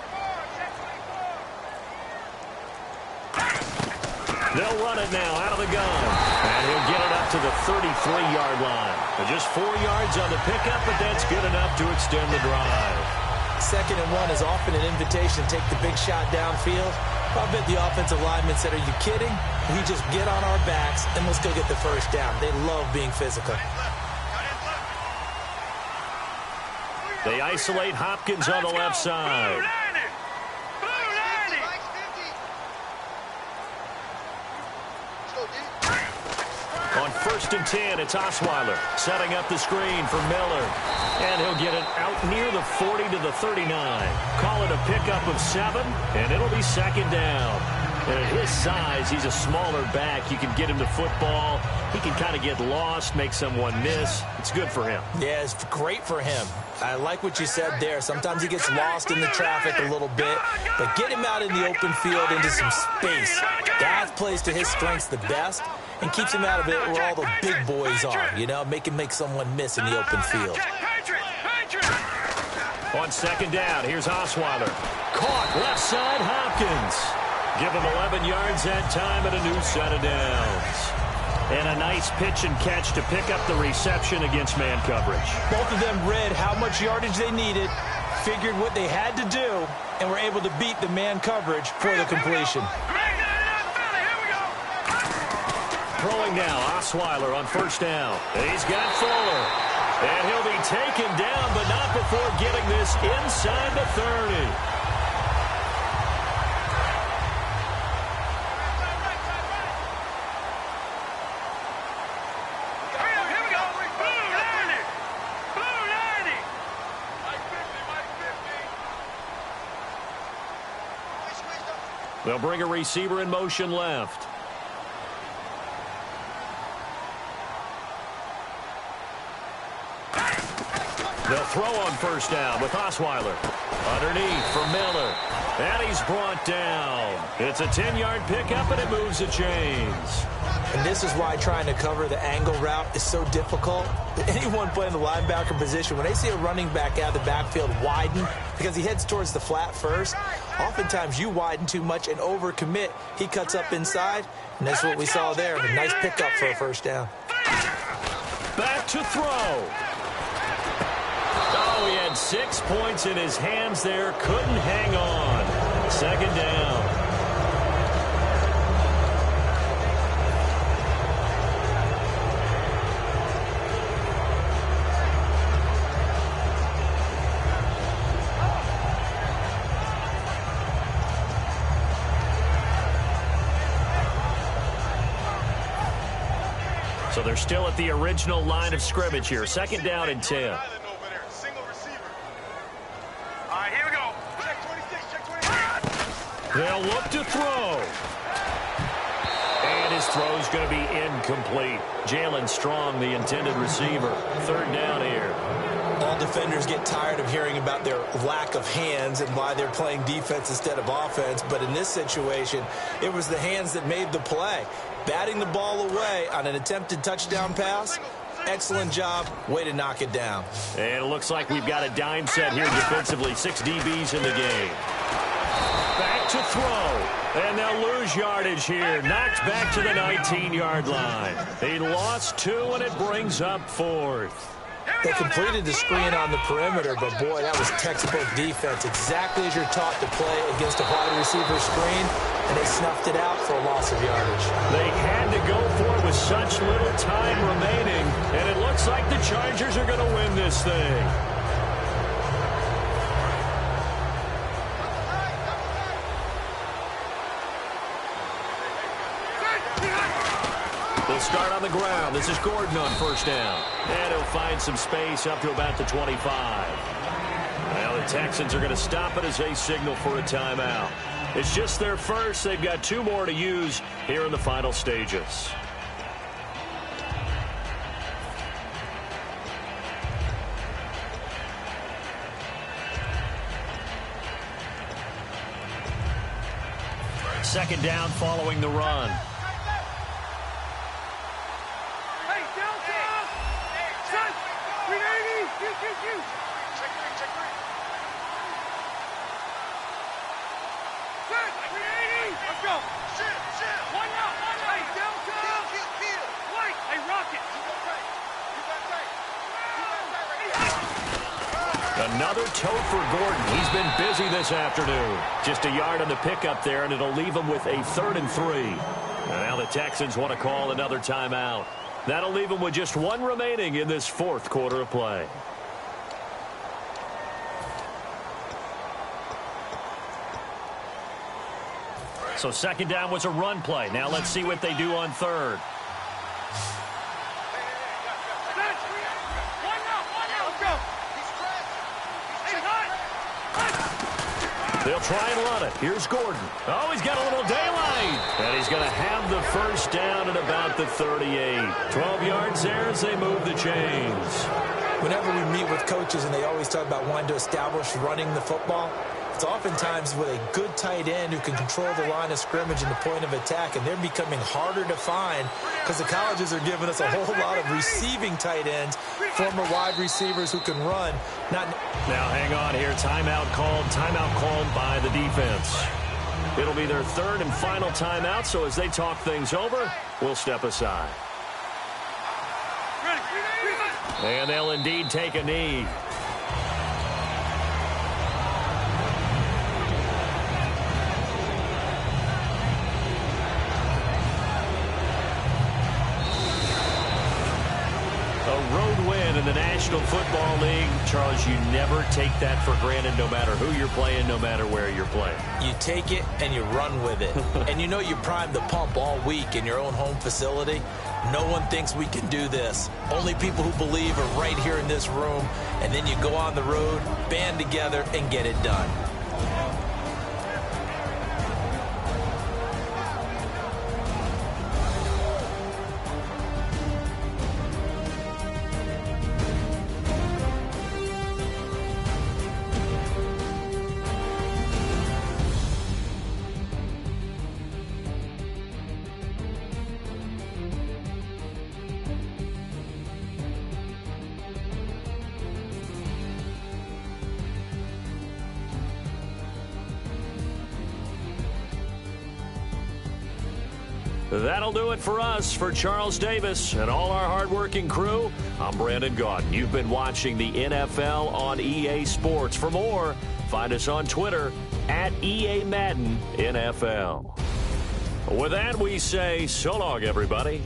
They'll run it now out of the gun. And he'll get it up to the 33-yard line. Just 4 yards on the pickup, but that's good enough to extend the drive. 2nd and 1 is often an invitation to take the big shot downfield. I bet the offensive lineman said, are you kidding? We just get on our backs and let's go get the first down. They love being physical. They isolate Hopkins on the left side. On 1st and 10, it's Osweiler setting up the screen for Miller. And he'll get it out near the 40 to the 39. Call it a pickup of 7, and it'll be 2nd down. And at his size, he's a smaller back. You can get him to football. He can kind of get lost, make someone miss. It's good for him. Yeah, it's great for him. I like what you said there. Sometimes he gets lost in the traffic a little bit, but get him out in the open field into some space. That plays to his strengths the best and keeps him out of it where all the big boys are, you know, make someone miss in the open field. On 2nd down, here's Osweiler. Caught left side, Hopkins. Give him 11 yards that time and a new set of downs. And a nice pitch and catch to pick up the reception against man coverage. Both of them read how much yardage they needed, figured what they had to do, and were able to beat the man coverage for the completion. Throwing now, Osweiler on 1st down. And he's got Fuller. And he'll be taken down, but not before getting this inside the 30. They'll bring a receiver in motion left. They'll throw on 1st down with Osweiler. Underneath for Miller. And he's brought down. It's a 10-yard pickup, and it moves the chains. And this is why trying to cover the angle route is so difficult. Anyone playing the linebacker position, when they see a running back out of the backfield widen because he heads towards the flat first, oftentimes you widen too much and overcommit. He cuts up inside, and that's what we saw there. A nice pickup for a 1st down. Back to throw. Oh, he had 6 points in his hands there. Couldn't hang on. Second down. So they're still at the original line of scrimmage here. Second down and 10. All right, here we go. Check 26, check 26. They'll look to throw. And his throw's going to be incomplete. Jalen Strong, the intended receiver. Third down here. All defenders get tired of hearing about their lack of hands and why they're playing defense instead of offense. But in this situation, it was the hands that made the play. Batting the ball away on an attempted touchdown pass. Excellent job. Way to knock it down. And it looks like we've got a dime set here defensively. 6 DBs in the game. Back to throw. And they'll lose yardage here. Knocked back to the 19-yard line. He lost 2, and it brings up 4th. They completed the screen on the perimeter, but boy, that was textbook defense. Exactly as you're taught to play against a wide receiver screen, and they snuffed it out for a loss of yardage. They had to go for it with such little time remaining, and it looks like the Chargers are going to win this thing. They'll start on the ground. This is Gordon on first down. And he'll find some space up to about the 25. Now the Texans are going to stop it as they signal for a timeout. It's just their first. They've got 2 more to use here in the final stages. Second down following the run. Another toe for Gordon. He's been busy this afternoon. Just a yard on the pickup there, and it'll leave him with a 3rd and 3. And now the Texans want to call another timeout. That'll leave him with just 1 remaining in this 4th quarter of play. So second down was a run play. Now let's see what they do on 3rd. They'll try and run it. Here's Gordon. Oh, he's got a little daylight. And he's going to have the first down at about the 38. 12 yards there as they move the chains. Whenever we meet with coaches and they always talk about wanting to establish running the football, it's oftentimes with a good tight end who can control the line of scrimmage and the point of attack, and they're becoming harder to find because the colleges are giving us a whole lot of receiving tight ends, former wide receivers who can run. Now hang on here. Timeout called by the defense. It'll be their 3rd and final timeout, so as they talk things over, we'll step aside. And they'll indeed take a knee. A road win in the National Football League. Charles, you never take that for granted no matter who you're playing, no matter where you're playing. You take it and you run with it. And you know you primed the pump all week in your own home facility. No one thinks we can do this. Only people who believe are right here in this room. And then you go on the road, band together, and get it done. That'll do it for us. For Charles Davis and all our hardworking crew, I'm Brandon Gaudin. You've been watching the NFL on EA Sports. For more, find us on Twitter at EA Madden NFL. With that, we say so long, everybody.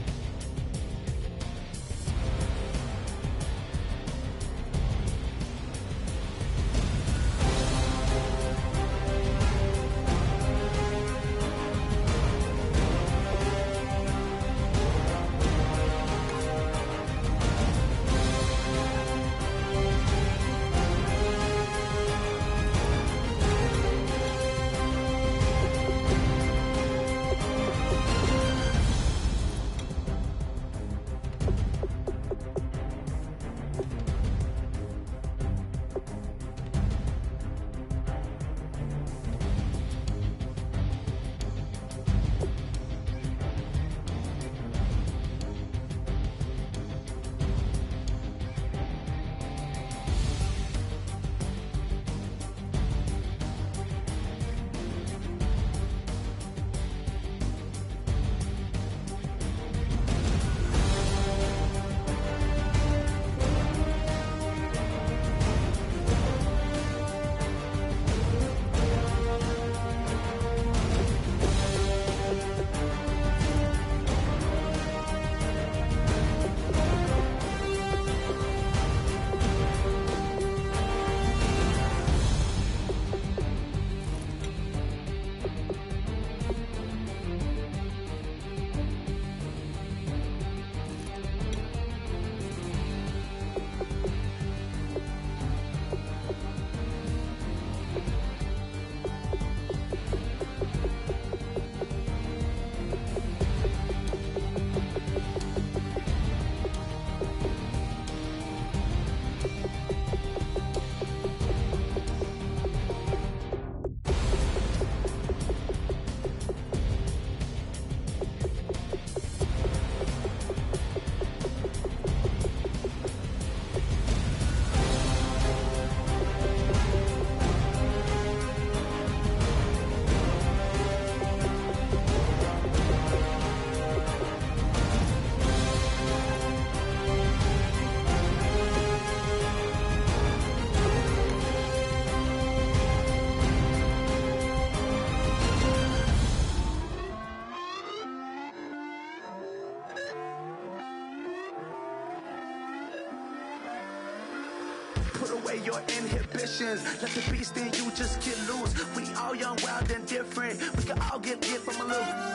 Put away your inhibitions. Let the beast in you just get loose. We all young, wild, and different. We can all get from a little.